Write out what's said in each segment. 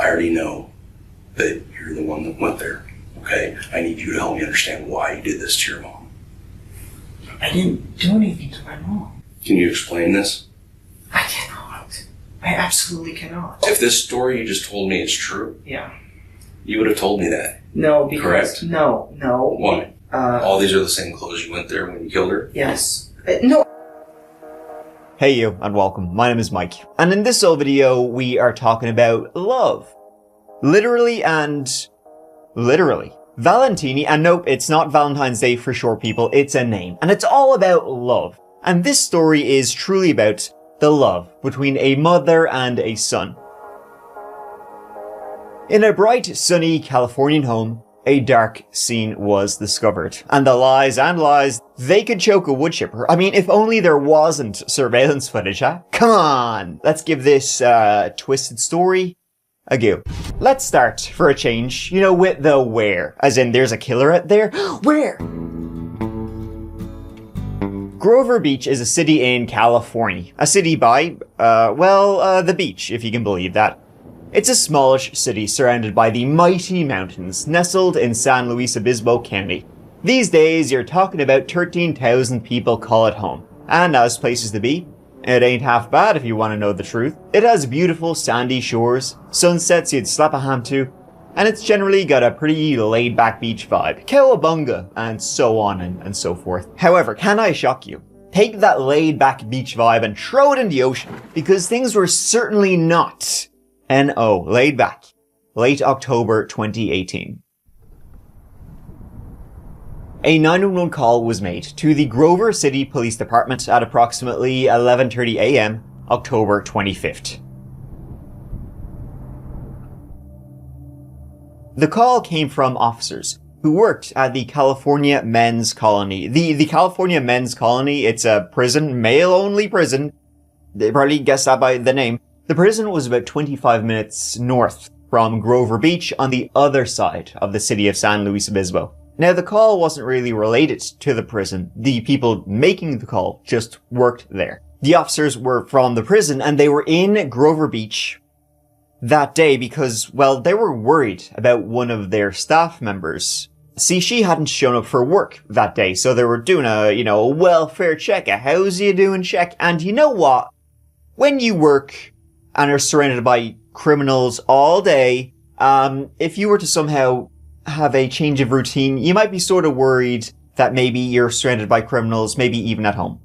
I already know that you're the one that went there, okay? I need you to help me understand why you did this to your mom. I didn't do anything to my mom. Can you explain this? I cannot. I absolutely cannot. If this story you just told me is true, yeah, you would have told me that. No, because... Correct? No. Why? All these are the same clothes you went there when you killed her? Yes. No. Hey you, and welcome. My name is Mike, and in this whole video, we are talking about love. Literally and... literally. Valentini, and nope, it's not Valentine's Day for short people, it's a name. And it's all about love. And this story is truly about the love between a mother and a son. In a bright, sunny Californian home, a dark scene was discovered. And the lies, they could choke a wood chipper. I mean, if only there wasn't surveillance footage, huh? Come on! Let's give this, twisted story a go. Let's start, for a change, with the where. As in, there's a killer out there. Where? Grover Beach is a city in California. A city by, the beach, if you can believe that. It's a smallish city surrounded by the mighty mountains, nestled in San Luis Obispo County. These days, you're talking about 13,000 people call it home. And as places to be, it ain't half bad if you want to know the truth. It has beautiful sandy shores, sunsets you'd slap a hand to, and it's generally got a pretty laid-back beach vibe. Cowabunga, and so on and so forth. However, can I shock you? Take that laid-back beach vibe and throw it in the ocean, because things were certainly not laid back. Late October 2018. A 911 call was made to the Grover City Police Department at approximately 11:30 a.m. October 25th. The call came from officers who worked at the California Men's Colony. The California Men's Colony, it's a prison, male-only prison. They probably guessed that by the name. The prison was about 25 minutes north from Grover Beach on the other side of the city of San Luis Obispo. Now, the call wasn't really related to the prison. The people making the call just worked there. The officers were from the prison and they were in Grover Beach that day because, well, they were worried about one of their staff members. See, she hadn't shown up for work that day, so they were doing a welfare check, a how's you doing check. And you know what? When you work and are surrounded by criminals all day, if you were to somehow have a change of routine, you might be sort of worried that maybe you're surrounded by criminals, maybe even at home.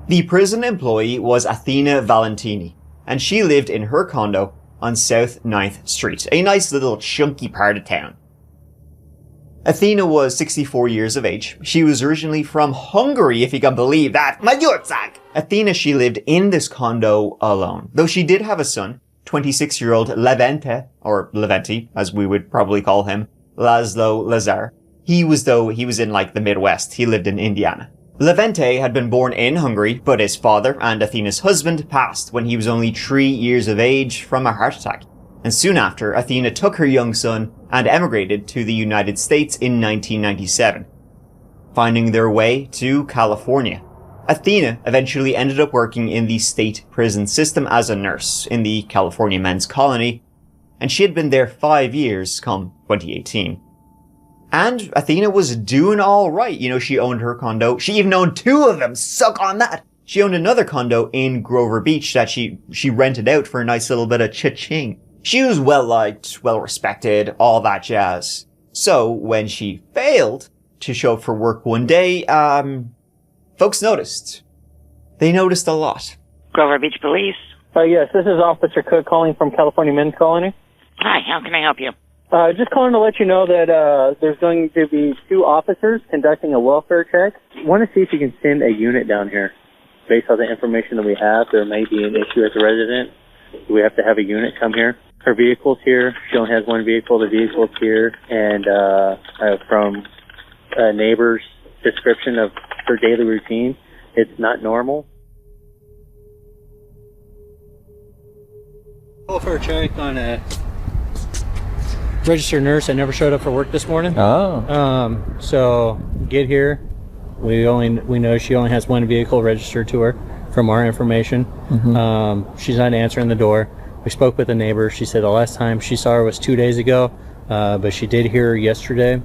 The prison employee was Athena Valentiny, and she lived in her condo on South 9th Street, a nice little chunky part of town. Athena was 64 years of age. She was originally from Hungary, if you can believe that. Magyarország! Athena, she lived in this condo alone. Though she did have a son, 26-year-old Levente, or Levente, as we would probably call him, Lazar. He was in the Midwest. He lived in Indiana. Levente had been born in Hungary, but his father and Athena's husband passed when he was only 3 years of age from a heart attack. And soon after, Athena took her young son and emigrated to the United States in 1997, finding their way to California. Athena eventually ended up working in the state prison system as a nurse in the California Men's Colony, and she had been there 5 years come 2018. And Athena was doing alright. She owned her condo. She even owned 2 of them. Suck on that! She owned another condo in Grover Beach that she rented out for a nice little bit of cha-ching. She was well-liked, well-respected, all that jazz. So, when she failed to show up for work one day, folks noticed. They noticed a lot. Grover Beach Police. Yes, this is Officer Cook calling from California Men's Colony. Hi, how can I help you? Just calling to let you know that there's going to be 2 officers conducting a welfare check. Want to see if you can send a unit down here. Based on the information that we have, there may be an issue at the residence. We have to have a unit come here. Her vehicle's here. She only has 1 vehicle. The vehicle's here. And from a neighbor's description of her daily routine, it's not normal. Welfare check on a registered nurse that never showed up for work this morning. Oh. So get here. We know she only has 1 vehicle registered to her from our information. Mm-hmm. She's not answering the door. We spoke with a neighbor. She said the last time she saw her was 2 days ago, but she did hear her yesterday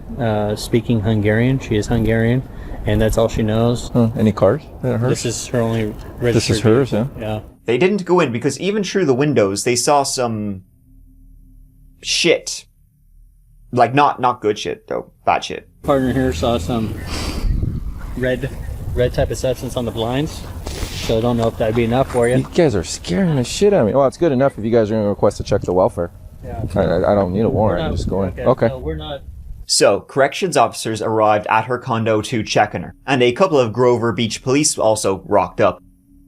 speaking Hungarian. She is Hungarian, and that's all she knows. Any cars? Hers? This is her only registered. This is hers, vehicle. Yeah. They didn't go in because even through the windows, they saw some shit. Like, not good shit, though. Bad shit. Partner here saw some red type of substance on the blinds. So I don't know if that'd be enough for you. You guys are scaring the shit out of me. Well, it's good enough if you guys are going to request to check the welfare. Yeah. I don't need a warrant. I'm just going. Okay. No, we're not. So, corrections officers arrived at her condo to check on her, and a couple of Grover Beach police also rocked up.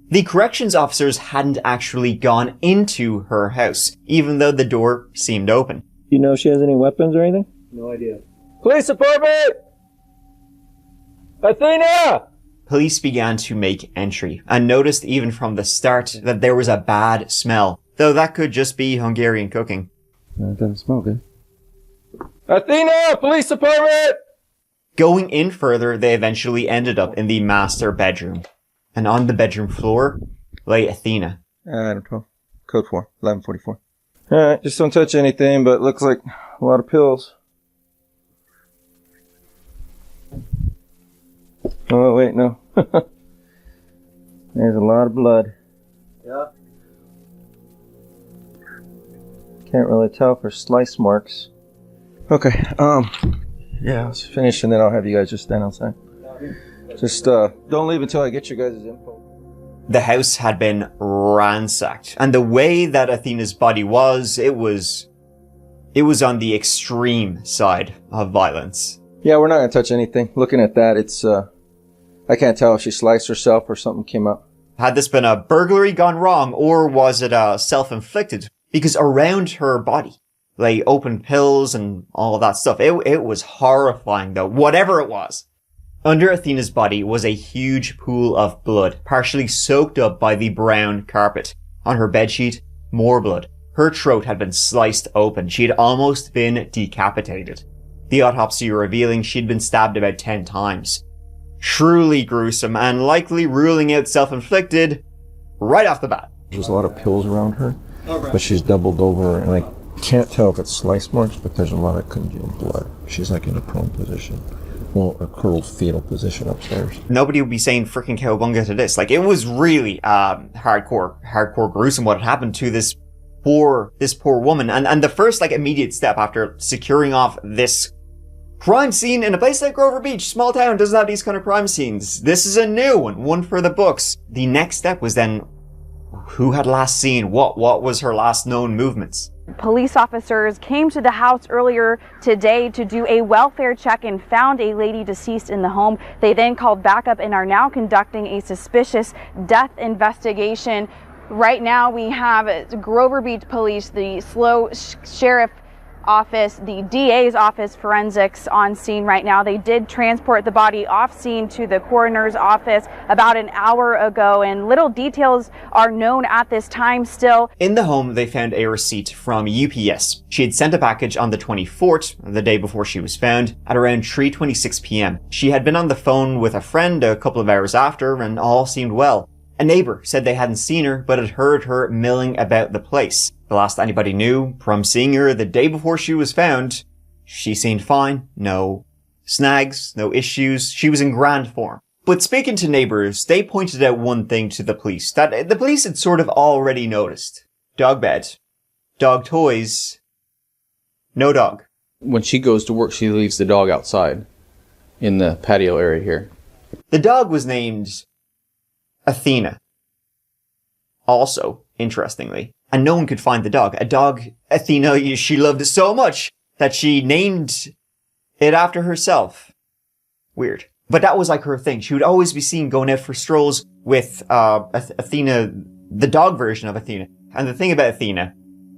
The corrections officers hadn't actually gone into her house, even though the door seemed open. Do you know if she has any weapons or anything? No idea. Police department! Athena! Police began to make entry, and noticed even from the start that there was a bad smell, though that could just be Hungarian cooking. It doesn't smell good. Athena! Police department! Going in further, they eventually ended up in the master bedroom. And on the bedroom floor lay Athena. Item 12. Code 4. 1144. Alright, just don't touch anything, but looks like a lot of pills. Oh, wait, no. There's a lot of blood. Yeah. Can't really tell for slice marks. Okay, yeah, let's finish and then I'll have you guys just stand outside. Just, don't leave until I get your guys' info. The house had been ransacked, and the way that Athena's body was, it was on the extreme side of violence. Yeah, we're not gonna touch anything. Looking at that, it's, I can't tell if she sliced herself or something came out. Had this been a burglary gone wrong, or was it self-inflicted? Because around her body lay open pills and all of that stuff. It was horrifying though, whatever it was. Under Athena's body was a huge pool of blood, partially soaked up by the brown carpet. On her bedsheet, more blood. Her throat had been sliced open. She had almost been decapitated. The autopsy revealing she'd been stabbed about 10 times. Truly gruesome, and likely ruling out self-inflicted right off the bat. There's a lot of pills around her, but she's doubled over, and I can't tell if it's slice marks, but there's a lot of congealed blood. She's like in a prone position. Well, a curled fetal position upstairs. Nobody would be saying freaking cowabunga to this. Like, it was really hardcore gruesome what had happened to this poor woman. And the first, like, immediate step after securing off this crime scene in a place like Grover Beach, small town, doesn't have these kind of crime scenes. This is a new one for the books. The next step was then, who had last seen what was her last known movements? Police officers came to the house earlier today to do a welfare check and found a lady deceased in the home. They then called backup and are now conducting a suspicious death investigation. Right now we have Grover Beach Police, the SLO Sheriff Office, the DA's office, forensics on scene right now. They did transport the body off scene to the coroner's office about an hour ago, and little details are known at this time still. In the home, they found a receipt from UPS. She had sent a package on the 24th, the day before she was found, at around 3:26 p.m. She had been on the phone with a friend a couple of hours after, and all seemed well. A neighbor said they hadn't seen her, but had heard her milling about the place. The last anybody knew, from seeing her the day before she was found, she seemed fine. No snags, no issues. She was in grand form. But speaking to neighbors, they pointed out one thing to the police that the police had sort of already noticed. Dog bed. Dog toys. No dog. When she goes to work, she leaves the dog outside in the patio area here. The dog was named Athena. Also, interestingly, and no one could find the dog. A dog, Athena, she loved it so much that she named it after herself. Weird. But that was like her thing. She would always be seen going out for strolls with Athena, the dog version of Athena. And the thing about Athena,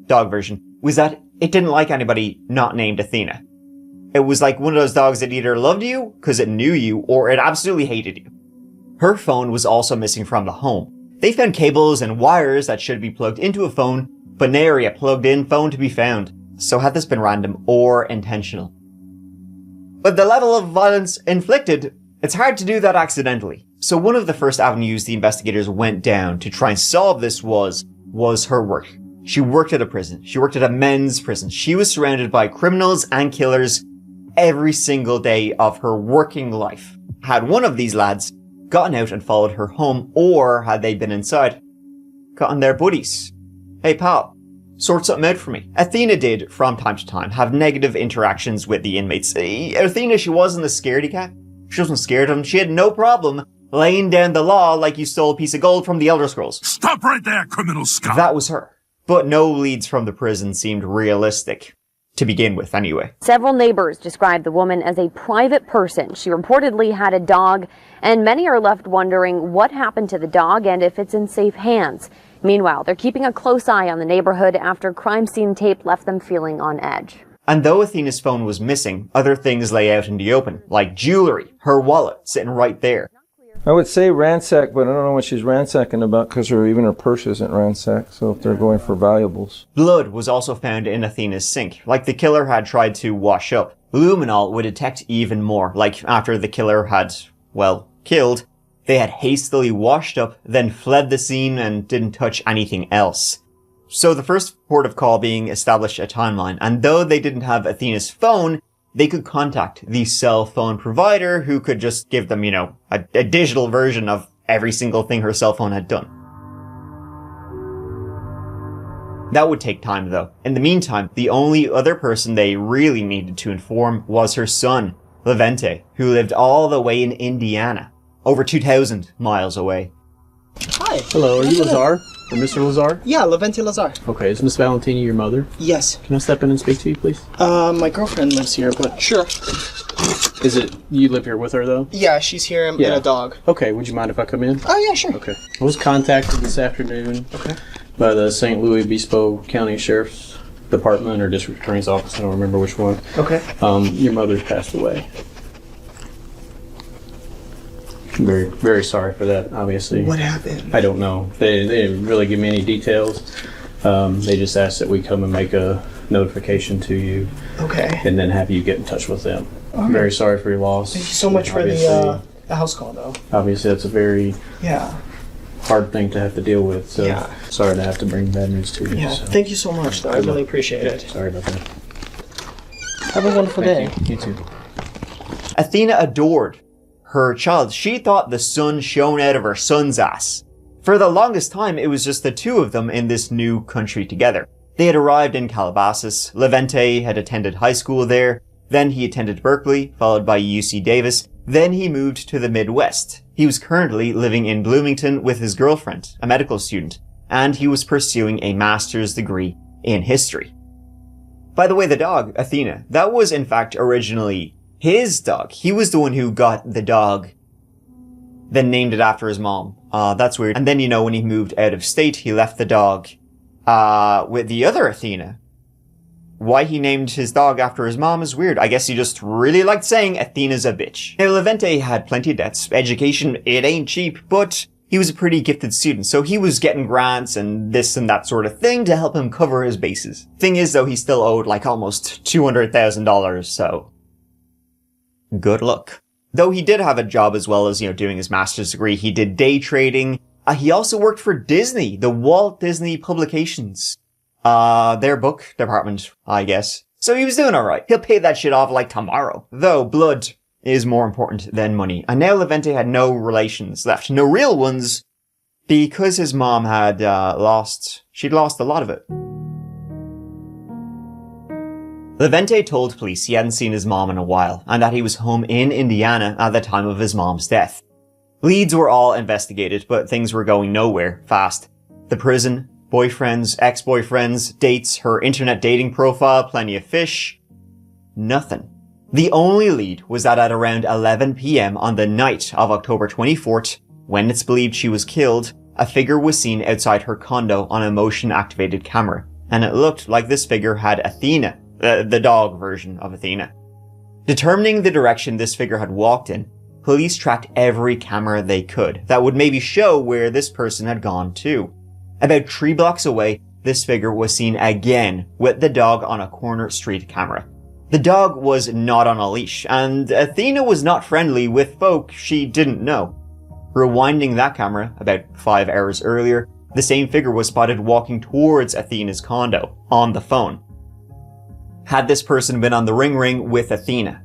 dog version, was that it didn't like anybody not named Athena. It was like one of those dogs that either loved you because it knew you, or it absolutely hated you. Her phone was also missing from the home. They found cables and wires that should be plugged into a phone, but nary a plugged-in phone to be found. So had this been random or intentional? But the level of violence inflicted, it's hard to do that accidentally. So one of the first avenues the investigators went down to try and solve this was her work. She worked at a prison. She worked at a men's prison. She was surrounded by criminals and killers every single day of her working life. Had one of these lads gotten out and followed her home, or had they been inside, gotten their buddies. Hey pal, sort something out for me. Athena did, from time to time, have negative interactions with the inmates. Athena, she wasn't a scaredy cat. She wasn't scared of them. She had no problem laying down the law like you stole a piece of gold from the Elder Scrolls. Stop right there, criminal scum! That was her. But no leads from the prison seemed realistic. To begin with, anyway. Several neighbors described the woman as a private person. She reportedly had a dog, and many are left wondering what happened to the dog and if it's in safe hands. Meanwhile, they're keeping a close eye on the neighborhood after crime scene tape left them feeling on edge. And though Athena's phone was missing, other things lay out in the open, like jewelry, her wallet sitting right there. I would say ransack, but I don't know what she's ransacking about because even her purse isn't ransacked, so if they're going for valuables. Blood was also found in Athena's sink, like the killer had tried to wash up. Luminol would detect even more, like after the killer had, well, killed, they had hastily washed up, then fled the scene and didn't touch anything else. So the first port of call being established a timeline, and though they didn't have Athena's phone, they could contact the cell phone provider who could just give them, a digital version of every single thing her cell phone had done. That would take time though. In the meantime, the only other person they really needed to inform was her son, Levente, who lived all the way in Indiana, over 2,000 miles away. Hi. Hello, are you Lazar? Or Mr. Lazar? Yeah, Levente Lazar. Okay, is Miss Valentiny your mother? Yes. Can I step in and speak to you, please? My girlfriend lives here, but sure. Is it, you live here with her, though? Yeah, she's here and a dog. Okay, would you mind if I come in? Oh, yeah, sure. Okay. I was contacted this afternoon by the St. Louis Obispo County Sheriff's Department or District Attorney's Office, I don't remember which one. Okay. Your mother's passed away. I'm very, very sorry for that, obviously. What happened? I don't know. They didn't really give me any details. They just asked that we come and make a notification to you. Okay. And then have you get in touch with them. I'm very sorry for your loss. Thank you so much for the house call, though. Obviously, that's a very Yeah. hard thing to have to deal with. So Yeah. sorry to have to bring bad news to you. Yeah, So. thank you so much, though. I really appreciate it. Sorry about that. Have a wonderful day. You too. Athena adored her child. She thought the sun shone out of her son's ass. For the longest time, it was just the two of them in this new country together. They had arrived in Calabasas. Levente had attended high school there. Then he attended Berkeley, followed by UC Davis. Then he moved to the Midwest. He was currently living in Bloomington with his girlfriend, a medical student, and he was pursuing a master's degree in history. By the way, the dog, Athena, that was in fact originally his dog. He was the one who got the dog, then named it after his mom. That's weird. And then, when he moved out of state, he left the dog with the other Athena. Why he named his dog after his mom is weird. I guess he just really liked saying Athena's a bitch. Now, Levente had plenty of debts. Education, it ain't cheap, but he was a pretty gifted student, so he was getting grants and this and that sort of thing to help him cover his bases. Thing is, though, he still owed almost $200,000, so good luck. Though he did have a job as well as, doing his master's degree. He did day trading. He also worked for Disney, the Walt Disney Publications. Their book department, I guess. So he was doing alright. He'll pay that shit off tomorrow. Though blood is more important than money. And now Levente had no relations left. No real ones. Because his mom had she'd lost a lot of it. Levente told police he hadn't seen his mom in a while, and that he was home in Indiana at the time of his mom's death. Leads were all investigated, but things were going nowhere fast. The prison, boyfriends, ex-boyfriends, dates, her internet dating profile, plenty of fish. Nothing. The only lead was that at around 11 p.m. on the night of October 24th, when it's believed she was killed, a figure was seen outside her condo on a motion-activated camera, and it looked like this figure had Athena, the dog version of Athena. Determining the direction this figure had walked in, police tracked every camera they could that would maybe show where this person had gone to. About 3 blocks away, this figure was seen again with the dog on a corner street camera. The dog was not on a leash, and Athena was not friendly with folk she didn't know. Rewinding that camera about 5 hours earlier, the same figure was spotted walking towards Athena's condo on the phone. Had this person been on the ring with Athena?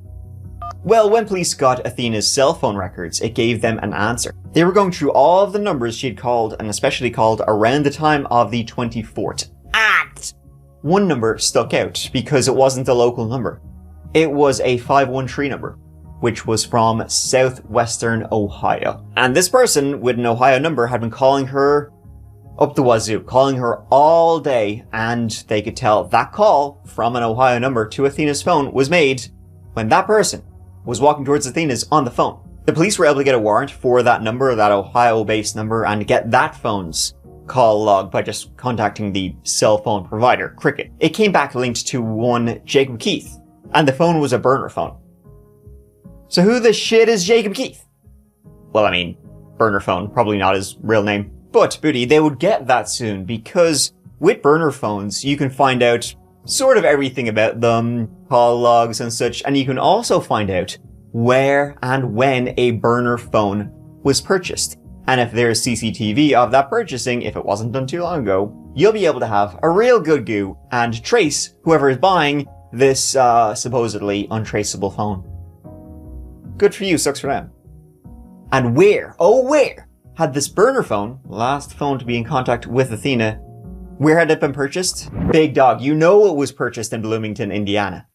Well, when police got Athena's cell phone records, it gave them an answer. They were going through all of the numbers she had called, and especially called around the time of the 24th. And one number stuck out because it wasn't a local number. It was a 513 number, which was from southwestern Ohio. And this person with an Ohio number had been calling her up the wazoo, calling her all day, and they could tell that call from an Ohio number to Athena's phone was made when that person was walking towards Athena's on the phone. The police were able to get a warrant for that number, that Ohio-based number, and get that phone's call log by just contacting the cell phone provider, Cricket. It came back linked to one Jacob Keith, and the phone was a burner phone. So who the shit is Jacob Keith? Well, I mean, burner phone, probably not his real name. But, Booty, they would get that soon, because with burner phones, you can find out sort of everything about them, call logs and such, and you can also find out where and when a burner phone was purchased. And if there's CCTV of that purchasing, if it wasn't done too long ago, you'll be able to have a real good go and trace whoever is buying this supposedly untraceable phone. Good for you, sucks for them. And where, oh where, had this burner phone, last phone to be in contact with Athena, where had it been purchased? Big dog, you know it was purchased in Bloomington, Indiana.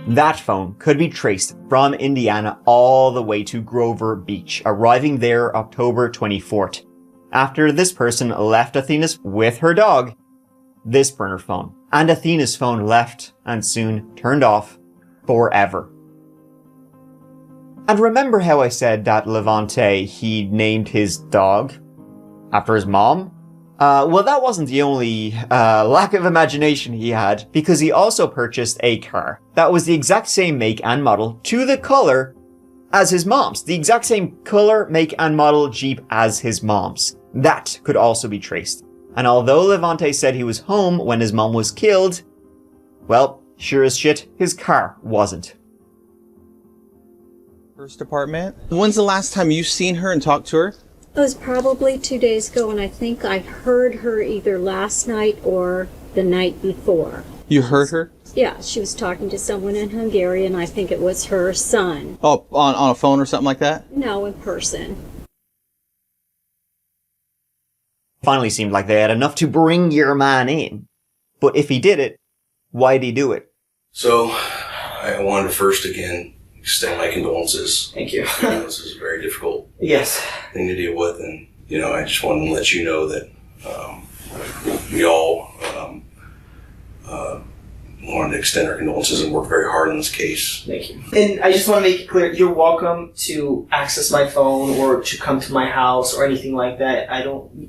That phone could be traced from Indiana all the way to Grover Beach, arriving there October 24th. After this person left Athena's with her dog, this burner phone, and Athena's phone left and soon turned off forever. And remember how I said that Levente, he named his dog after his mom? Well, that wasn't the only lack of imagination he had, because he also purchased a car that was the exact same make and model to the color as his mom's. The exact same color, make and model Jeep as his mom's. That could also be traced. And although Levente said he was home when his mom was killed, well, sure as shit, his car wasn't. First apartment. When's the last time you've seen her and talked to her? It was probably 2 days ago, and I think I heard her either last night or the night before. You heard her? Yeah, she was talking to someone in Hungary, and I think it was her son. Oh, on a phone or something like that? No, in person. Finally seemed like they had enough to bring your man in. But if he did it, why'd he do it? So, I wanted to first again extend my condolences. Thank you. This is a very difficult thing to deal with, and I just wanted to let you know that we all wanted to extend our condolences and work very hard on this case. Thank you. And I just want to make it clear, you're welcome to access my phone or to come to my house or anything like that.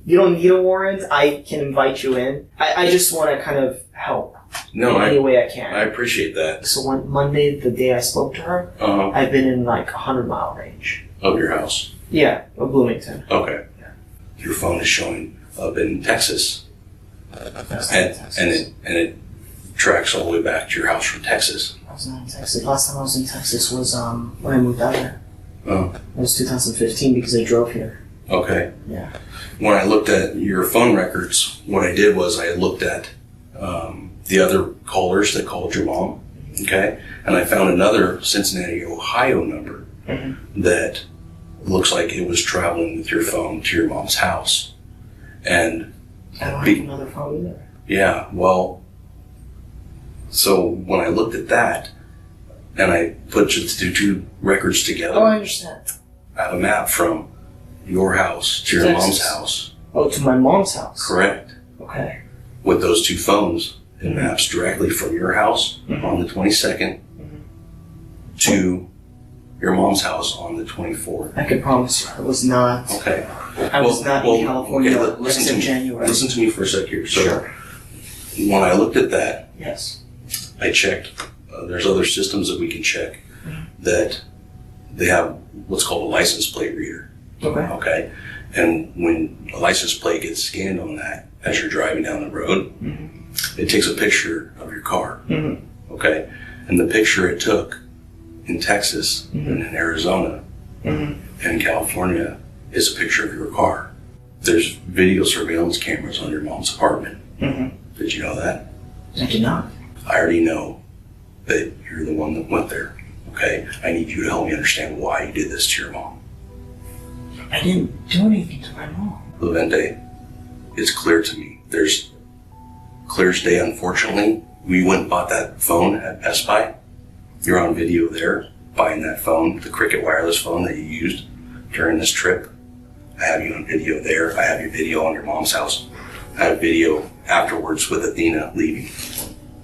You don't need a warrant. I can invite you in. I just want to kind of help in any way I can. I appreciate that. So on Monday, the day I spoke to her, I've been in like 100-mile range. Of your house? Yeah, of Bloomington. Okay. Yeah. Your phone is showing up in Texas. And it tracks all the way back to your house from Texas. I was not in Texas. Last time I was in Texas was when I moved out here. Oh. It was 2015 because I drove here. Okay. Yeah. When I looked at your phone records, what I did was I looked at the other callers that called your mom, okay? And I found another Cincinnati, Ohio number that looks like it was traveling with your phone to your mom's house. And I don't have another phone either. Yeah, well, so when I looked at that and I put the two records together, I understand. I have a map from your house to your mom's house. Oh, to my mom's house? Correct. Okay. With those two phones, it maps directly from your house on the 22nd to your mom's house on the 24th. I can promise you, I was not. Okay. I was not in California listen to me. January. Listen to me for a sec here. So, sure. When I looked at that, yes, I checked. There's other systems that we can check that they have what's called a license plate reader. Okay. Okay. And when a license plate gets scanned on that, as you're driving down the road. It takes a picture of your car. Okay? And the picture it took in Texas and in Arizona and in California is a picture of your car. There's video surveillance cameras on your mom's apartment. Did you know that? I did not. I already know that you're the one that went there. Okay? I need you to help me understand why you did this to your mom. I didn't do anything to my mom. Levente, it's clear to me. There's clear as day, unfortunately. We went and bought that phone at Best Buy. You're on video there, buying that phone, the Cricket wireless phone that you used during this trip. I have you on video there. I have your video on your mom's house. I have video afterwards with Athena leaving.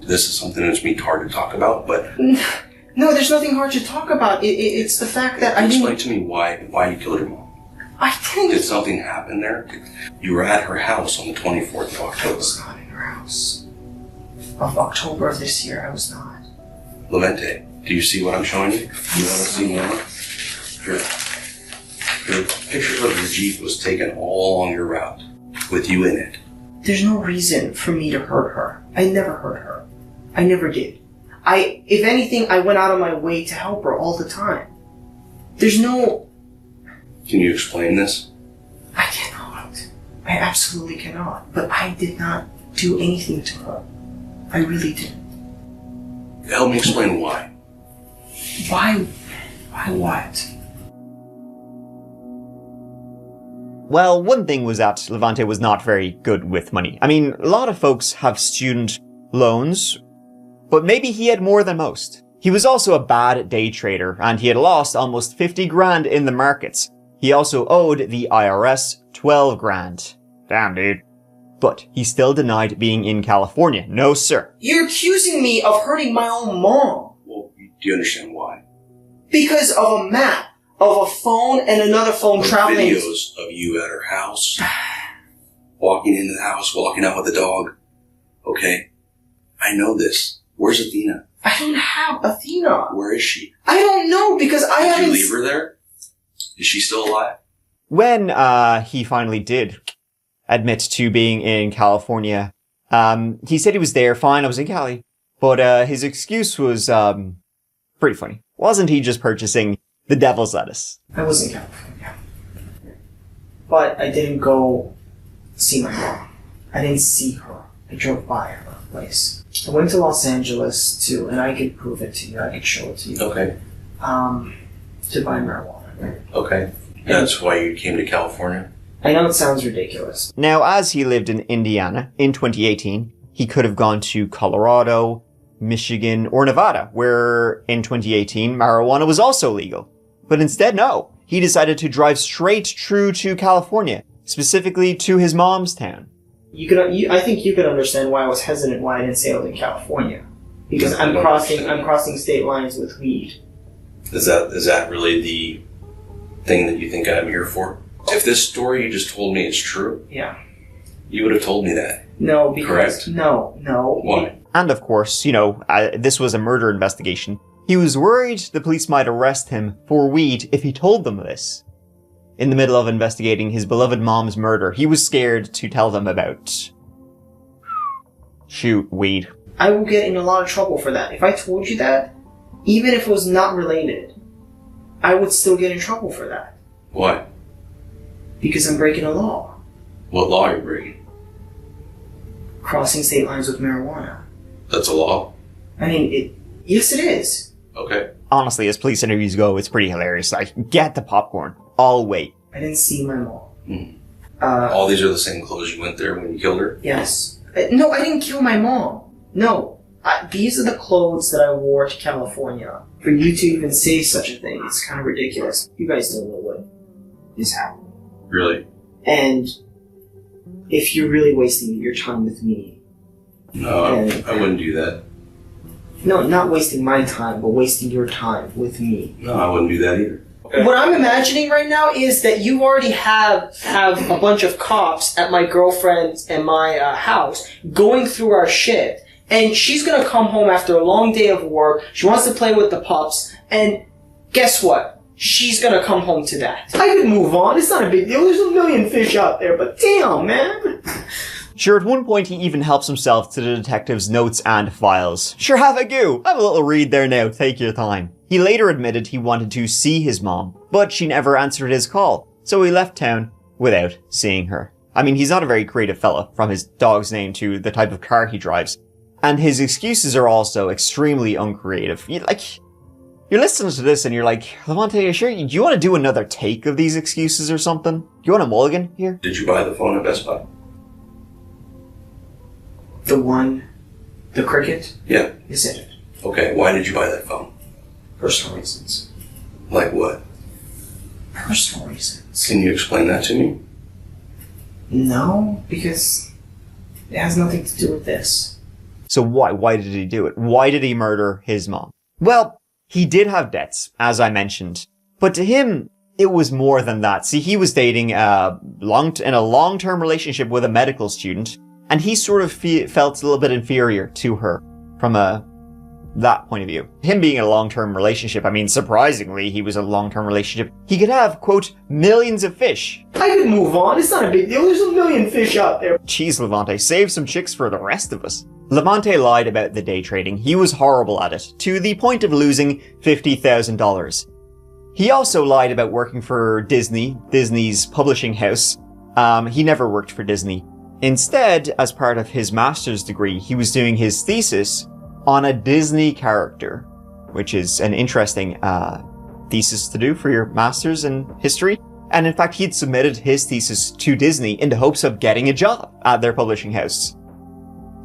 This is something that's me hard to talk about, but... No, there's nothing hard to talk about. It's the fact that I didn't... Explain to me why you killed her mom. I didn't... Did something happen there? You were at her house on the 24th of October. I was not in her house. Of October of this year, I was not. Levente, do you see what I'm showing you? You haven't seen that? Your picture of your Jeep was taken all along your route with you in it. There's no reason for me to hurt her. I never hurt her. I never did. If anything, I went out of my way to help her all the time. There's no... Can you explain this? I cannot. I absolutely cannot. But I did not do anything to her. I really didn't. Help me explain why. Why? Why what? Well, one thing was that Levente was not very good with money. I mean, a lot of folks have student loans, but maybe he had more than most. He was also a bad day trader, and he had lost almost 50 grand in the markets. He also owed the IRS 12 grand. Damn, dude. But he still denied being in California. No, sir. You're accusing me of hurting my own mom. Well, do you understand why? Because of a map, of a phone, and another phone traveling. Videos of you at her house, walking into the house, walking out with the dog. Okay, I know this. Where's Athena? I don't have Athena. Where is she? I don't know because I haven't... Did you leave her there? Is she still alive? When he finally did admit to being in California, he said he was there, fine, I was in Cali. But his excuse was pretty funny. Wasn't he just purchasing the devil's lettuce? I was in California. But I didn't go see my mom. I didn't see her. I drove by her place. I went to Los Angeles too, and I could prove it to you. I could show it to you. Okay. To buy marijuana. Okay. That's why you came to California? I know it sounds ridiculous. Now, as he lived in Indiana in 2018, he could have gone to Colorado, Michigan, or Nevada, where in 2018 marijuana was also legal. But instead, no. He decided to drive straight through to California, specifically to his mom's town. I think you could understand why I was hesitant why I didn't say I was in California. Because I'm crossing state lines with weed. Is that really the thing that you think I'm here for? If this story you just told me is true, yeah, you would have told me that. No, because correct? No. Why? And of course, this was a murder investigation. He was worried the police might arrest him for weed if he told them this. In the middle of investigating his beloved mom's murder, he was scared to tell them about weed. I will get in a lot of trouble for that. If I told you that, even if it was not related, I would still get in trouble for that. Why? Because I'm breaking a law. What law are you breaking? Crossing state lines with marijuana. That's a law? I mean, yes it is. Okay. Honestly, as police interviews go, it's pretty hilarious. Like, get the popcorn. I'll wait. I didn't see my mom. All these are the same clothes you went there when you killed her? Yes. No, I didn't kill my mom. No. These are the clothes that I wore to California. For you to even say such a thing, it's kind of ridiculous. You guys don't know what is happening. Really? And if you're really wasting your time with me... No, I wouldn't do that. No, not wasting my time, but wasting your time with me. No, I wouldn't do that either. Okay. What I'm imagining right now is that you already have a bunch of cops at my girlfriend's and my house going through our shit, and she's gonna come home after a long day of work, she wants to play with the pups, and guess what? She's gonna come home to that. I could move on, it's not a big deal, there's a million fish out there, but damn, man. Sure, at one point he even helps himself to the detective's notes and files. Sure, have a go. Have a little read there now, take your time. He later admitted he wanted to see his mom, but she never answered his call, so he left town without seeing her. I mean, he's not a very creative fella, from his dog's name to the type of car he drives. And his excuses are also extremely uncreative. You're listening to this and you're like, Levente, you sure? Do you want to do another take of these excuses or something? Do you want a mulligan here? Did you buy the phone at Best Buy? The Cricket? Yeah. Yes, I did. Okay, why did you buy that phone? Personal reasons. Like what? Personal reasons. Can you explain that to me? No, because it has nothing to do with this. So why? Why did he do it? Why did he murder his mom? Well, he did have debts, as I mentioned. But to him, it was more than that. See, he was dating in a long-term relationship with a medical student, and he sort of felt a little bit inferior to her from that point of view. Him being in a long-term relationship, I mean, surprisingly, he was in a long-term relationship. He could have, quote, millions of fish. I could move on. It's not a big deal. There's a million fish out there. Jeez, Levente, save some chicks for the rest of us. Levente lied about the day trading. He was horrible at it, to the point of losing $50,000. He also lied about working for Disney's publishing house. He never worked for Disney. Instead, as part of his master's degree, he was doing his thesis on a Disney character, which is an interesting thesis to do for your master's in history. And in fact, he'd submitted his thesis to Disney in the hopes of getting a job at their publishing house.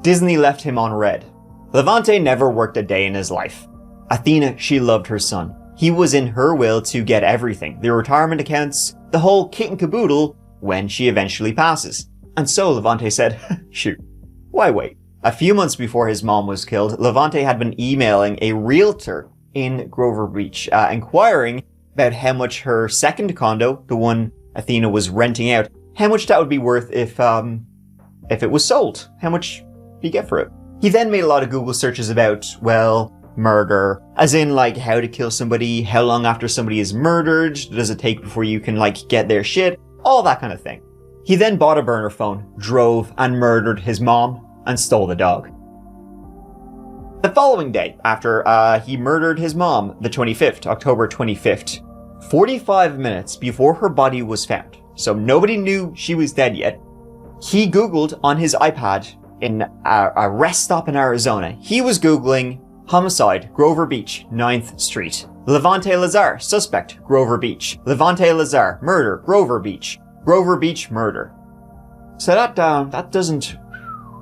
Disney left him on red. Levente never worked a day in his life. Athena, she loved her son. He was in her will to get everything, the retirement accounts, the whole kit and caboodle, when she eventually passes. And so Levente said, shoot, why wait? A few months before his mom was killed, Levente had been emailing a realtor in Grover Beach, inquiring about how much her second condo, the one Athena was renting out, how much that would be worth if it was sold. How much do you get for it? He then made a lot of Google searches about, well, murder, as in like how to kill somebody, how long after somebody is murdered, does it take before you can like get their shit, all that kind of thing. He then bought a burner phone, drove and murdered his mom, and stole the dog. The following day, after he murdered his mom, the 25th, October 25th, 45 minutes before her body was found, so nobody knew she was dead yet, he Googled on his iPad in a rest stop in Arizona. He was Googling homicide, Grover Beach, 9th Street. Levente Lazar, suspect, Grover Beach. Levente Lazar, murder, Grover Beach. Grover Beach, murder. So that doesn't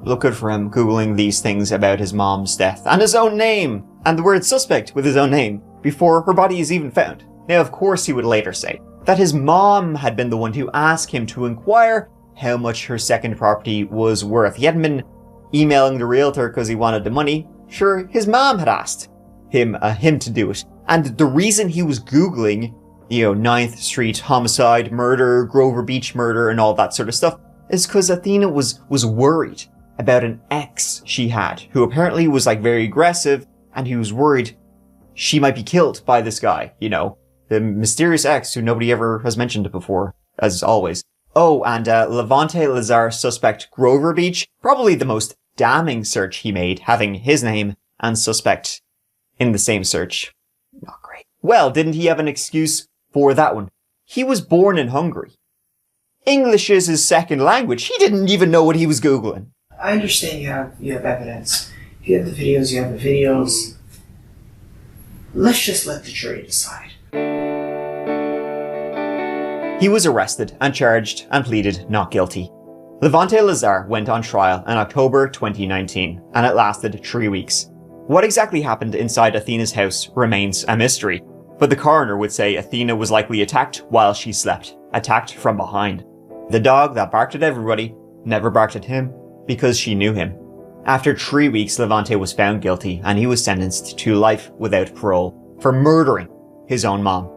look good for him, Googling these things about his mom's death, and his own name, and the word suspect with his own name, before her body is even found. Now, of course, he would later say that his mom had been the one to ask him to inquire how much her second property was worth. He hadn't been emailing the realtor because he wanted the money. Sure, his mom had asked him to do it. And the reason he was Googling, 9th Street homicide, murder, Grover Beach murder, and all that sort of stuff, is because Athena was worried about an ex she had, who apparently was like very aggressive, and he was worried she might be killed by this guy, the mysterious ex who nobody ever has mentioned before, as always. Oh, and Levente Lazar suspect Grover Beach, probably the most damning search he made, having his name and suspect in the same search. Not great. Well, didn't he have an excuse for that one? He was born in Hungary. English is his second language. He didn't even know what he was Googling. I understand you have evidence. If you have the videos, you have the videos. Let's just let the jury decide. He was arrested and charged and pleaded not guilty. Levente Lazar went on trial in October 2019, and it lasted 3 weeks. What exactly happened inside Athena's house remains a mystery, but the coroner would say Athena was likely attacked while she slept, attacked from behind. The dog that barked at everybody never barked at him because she knew him. After 3 weeks, Levente was found guilty and he was sentenced to life without parole for murdering his own mom.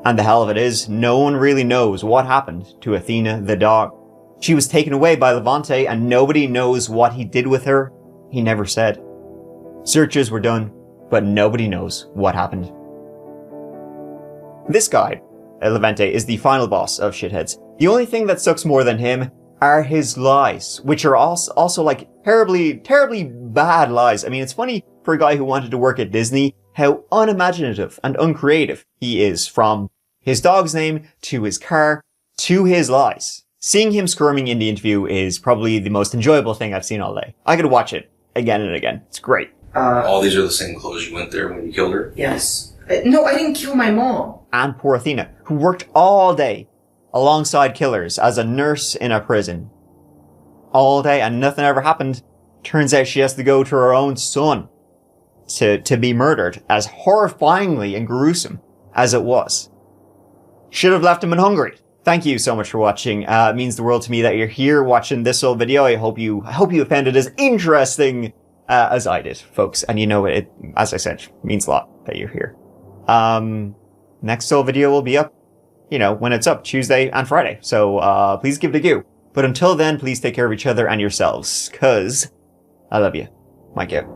And the hell of it is, no one really knows what happened to Athena the dog. She was taken away by Levente and nobody knows what he did with her. He never said. Searches were done, but nobody knows what happened. This guy, Levente, is the final boss of shitheads. The only thing that sucks more than him, are his lies, which are also like terribly bad lies. I mean, it's funny for a guy who wanted to work at Disney, how unimaginative and uncreative he is, from his dog's name to his car to his lies. Seeing him squirming in the interview is probably the most enjoyable thing I've seen all day. I could watch it again and again. It's great. All these are the same clothes you went there when you killed her? Yes. No, I didn't kill my mom. And poor Athena, who worked all day alongside killers as a nurse in a prison. All day and nothing ever happened. Turns out she has to go to her own son to be murdered, as horrifyingly and gruesome as it was. Should have left him in Hungary. Thank you so much for watching. It means the world to me that you're here watching this whole video. I hope you found it as interesting as I did, folks. And you know, it, as I said, means a lot that you're here. Next whole video will be up, you know, when it's up, Tuesday and Friday. So, please give it a go. But until then, please take care of each other and yourselves, 'cause I love you. Mike out.